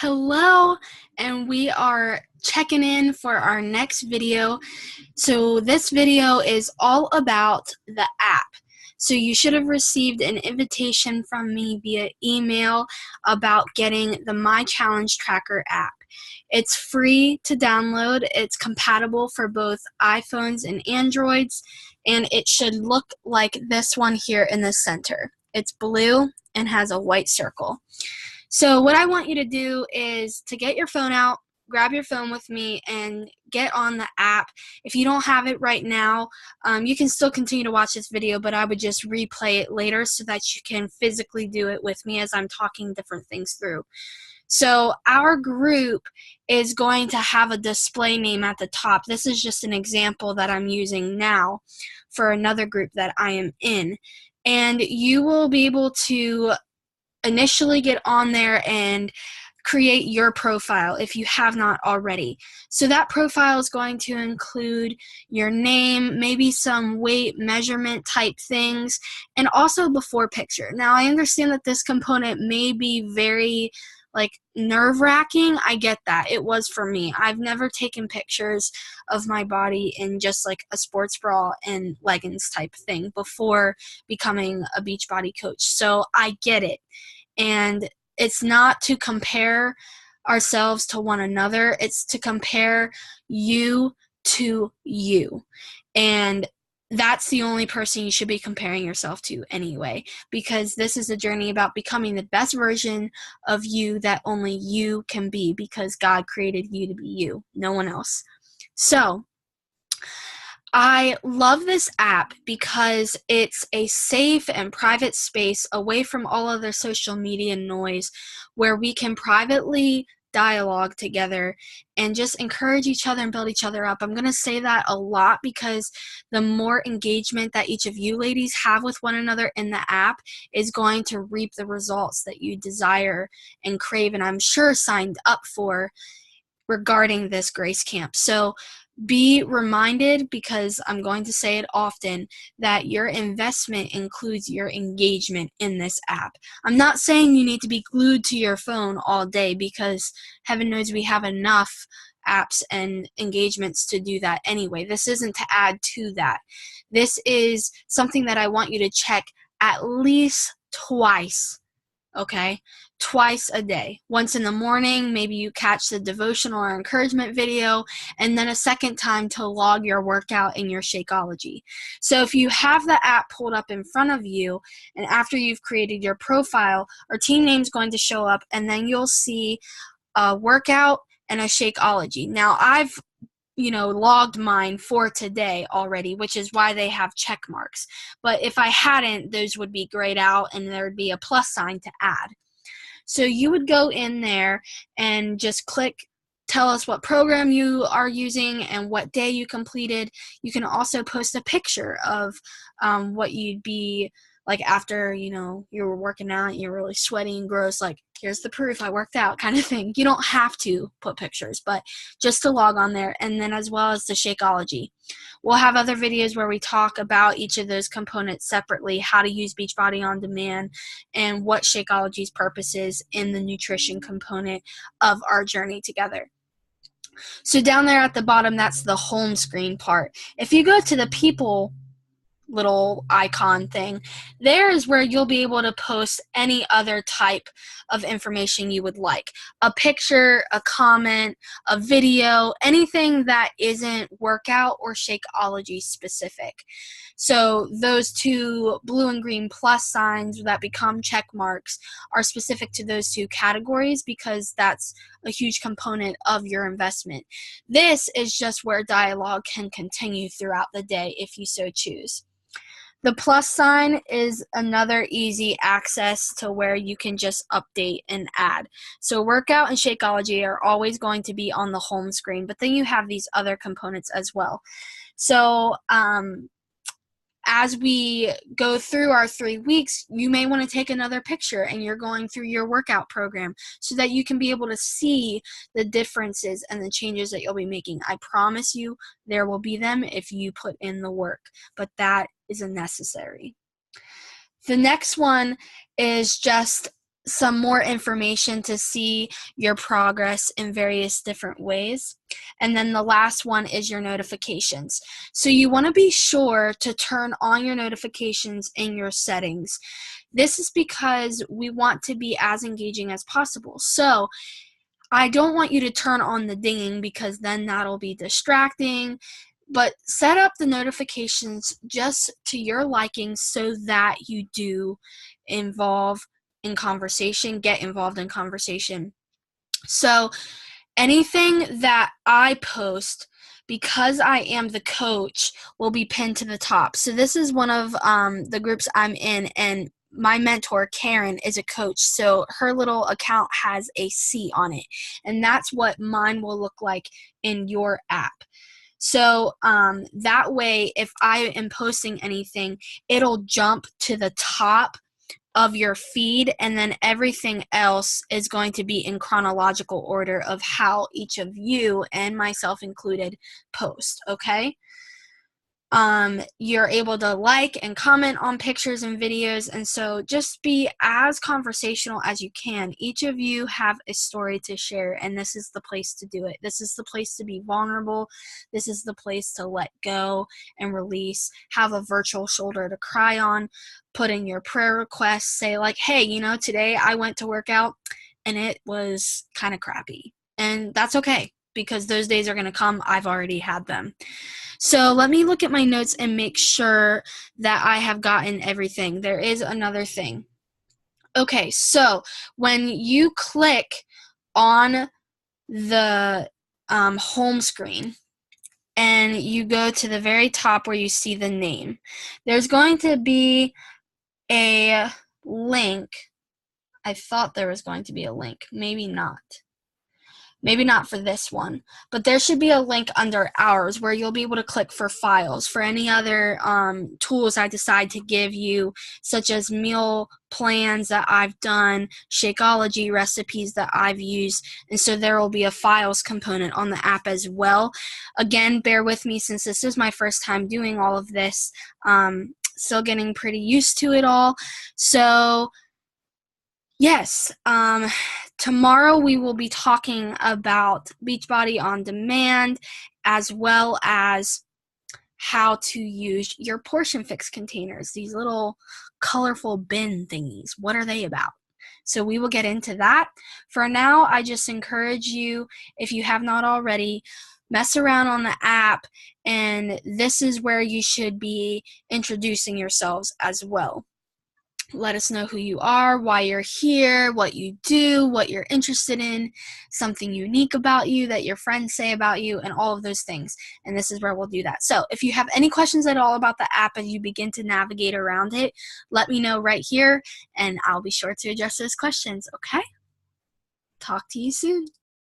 Hello, and we are checking in for our next video. So this video is all about the app. So you should have received an invitation from me via email about getting the My Challenge Tracker app. It's free to download. It's compatible for both iPhones and Androids, and it should look like this one here in the center. It's blue and has a white circle. So what I want you to do is to get your phone out, grab your phone with me, and get on the app. If you don't have it right now, you can still continue to watch this video, but I would just replay it later so that you can physically do it with me as I'm talking different things through. So our group is going to have a display name at the top. This is just an example that I'm using now for another group that I am in. And you will be able to initially get on there and create your profile if you have not already. So that profile is going to include your name, maybe some weight measurement type things, and also before picture. Now I understand that this component may be very nerve-wracking. I get that. It was for me. I've never taken pictures of my body in just like a sports bra and leggings type thing before becoming a Beachbody coach. So I get it. And it's not to compare ourselves to one another. It's to compare you to you. And that's the only person you should be comparing yourself to anyway, because this is a journey about becoming the best version of you that only you can be, because God created you to be you, no one else. So I love this app because it's a safe and private space away from all other social media noise where we can privately dialogue together and just encourage each other and build each other up. I'm going to say that a lot because the more engagement that each of you ladies have with one another in the app is going to reap the results that you desire and crave, and I'm sure signed up for regarding this Grace Camp. So be reminded, because I'm going to say it often, that your investment includes your engagement in this app. I'm not saying you need to be glued to your phone all day, because heaven knows we have enough apps and engagements to do that anyway. This isn't to add to that. This is something that I want you to check at least twice. Okay, twice a day. Once in the morning, maybe you catch the devotional or encouragement video, and then a second time to log your workout in your Shakeology. So if you have the app pulled up in front of you, and after you've created your profile, our team name is going to show up, and then you'll see a workout and a Shakeology. Now I've logged mine for today already, which is why they have check marks. But if I hadn't, those would be grayed out and there would be a plus sign to add. So you would go in there and just click tell us what program you are using and what day you completed. You can also post a picture of what you'd be like after, you were working out, you're really sweaty and gross, like, here's the proof I worked out kind of thing. You don't have to put pictures, but just to log on there, and then as well as the Shakeology. We'll have other videos where we talk about each of those components separately, how to use Beachbody On Demand, and what Shakeology's purpose is in the nutrition component of our journey together. So down there at the bottom, that's the home screen part. If you go to the people little icon thing, there is where you'll be able to post any other type of information you would like. A picture, a comment, a video, anything that isn't workout or Shakeology specific. So those two blue and green plus signs that become check marks are specific to those two categories, because that's a huge component of your investment. This is just where dialogue can continue throughout the day if you so choose. The plus sign is another easy access to where you can just update and add. So workout and Shakeology are always going to be on the home screen, but then you have these other components as well. So as we go through our 3 weeks, you may want to take another picture and you're going through your workout program so that you can be able to see the differences and the changes that you'll be making. I promise you there will be them if you put in the work, but that isn't necessary. The next one is just some more information to see your progress in various different ways. And then the last one is your notifications. So you want to be sure to turn on your notifications in your settings. This is because we want to be as engaging as possible. So I don't want you to turn on the dinging because then that'll be distracting. But set up the notifications just to your liking so that you do involve in conversation, get involved in conversation. So anything that I post, because I am the coach, will be pinned to the top. So this is one of the groups I'm in, and my mentor, Karen, is a coach. So her little account has a C on it, and that's what mine will look like in your app. So that way, if I am posting anything, it'll jump to the top of your feed, and then everything else is going to be in chronological order of how each of you, and myself included, post, okay? You're able to like and comment on pictures and videos, and so just be as conversational as you can. Each of you have a story to share, and this is the place to do it. This is the place to be vulnerable. This is the place to let go and release, have a virtual shoulder to cry on, put in your prayer requests, say like, hey, today I went to work out and it was kind of crappy, and that's okay because those days are going to come. I've already had them. So let me look at my notes and make sure that I have gotten everything. There is another thing. Okay, so when you click on the home screen and you go to the very top where you see the name, there's going to be a link. I thought there was going to be a link. Maybe not. Maybe not for this one, but there should be a link under ours where you'll be able to click for files for any other tools I decide to give you, such as meal plans that I've done, Shakeology recipes that I've used, and so there will be a files component on the app as well. Again, bear with me since this is my first time doing all of this. Still getting pretty used to it all. So yes, tomorrow we will be talking about Beachbody On Demand, as well as how to use your Portion Fix containers, these little colorful bin thingies. What are they about? So we will get into that. For now, I just encourage you, if you have not already, mess around on the app, and this is where you should be introducing yourselves as well. Let us know who you are, why you're here, what you do, what you're interested in, something unique about you that your friends say about you, and all of those things. And this is where we'll do that. So if you have any questions at all about the app as you begin to navigate around it, let me know right here, and I'll be sure to address those questions, okay? Talk to you soon.